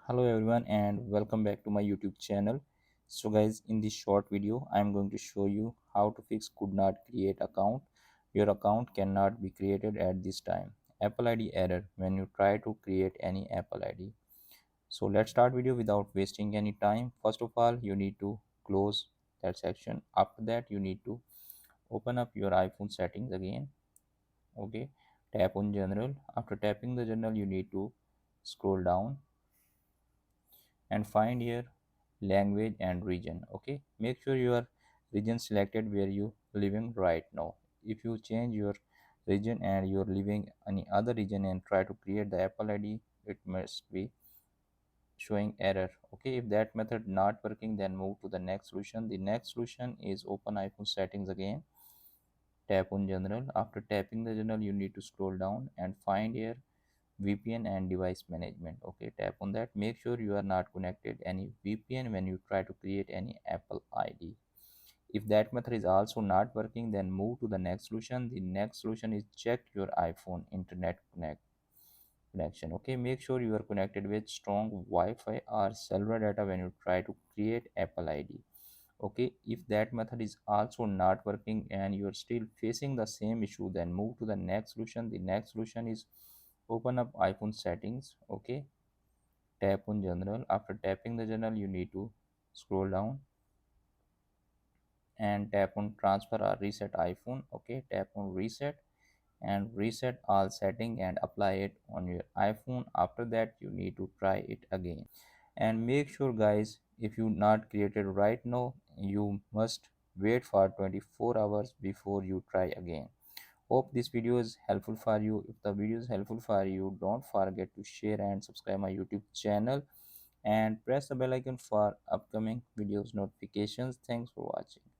Hello everyone and welcome back to my YouTube channel. So guys, in this short video I am going to show you how to fix could not create account. Your account cannot be created at this time. Apple ID error when you try to create any Apple ID. So let's start video without wasting any time. First of all, you need to close that section. After that, you need to open up your iPhone settings again. Okay, tap on general. After tapping the general, you need to scroll down and find your language and region. Okay, make sure your region selected where you living right now. If you change your region and you're living any other region and try to create the Apple ID, it must be showing error. Okay, if that method not working, then move to the next solution. The next solution is open iPhone settings again. Tap on general. After tapping the general, you need to scroll down and find here VPN and device management. Okay, tap on that. Make sure you are not connected any VPN when you try to create any Apple ID. If that method is also not working, then move to the next solution. The next solution is check your iPhone internet connection. Okay, make sure you are connected with strong Wi-Fi or cellular data when you try to create Apple ID. Okay, if that method is also not working and you are still facing the same issue, then move to the next solution. The next solution is open up iPhone settings. Okay, tap on general. After tapping the general, you need to scroll down and tap on transfer or reset iPhone. Okay, tap on reset and reset all setting and apply it on your iPhone. After that, you need to try it again and make sure guys, if you not created right now, you must wait for 24 hours before you try again. Hope this video is helpful for you. If the video is helpful for you, don't forget to share and subscribe my YouTube channel and press the bell icon for upcoming videos notifications. Thanks for watching.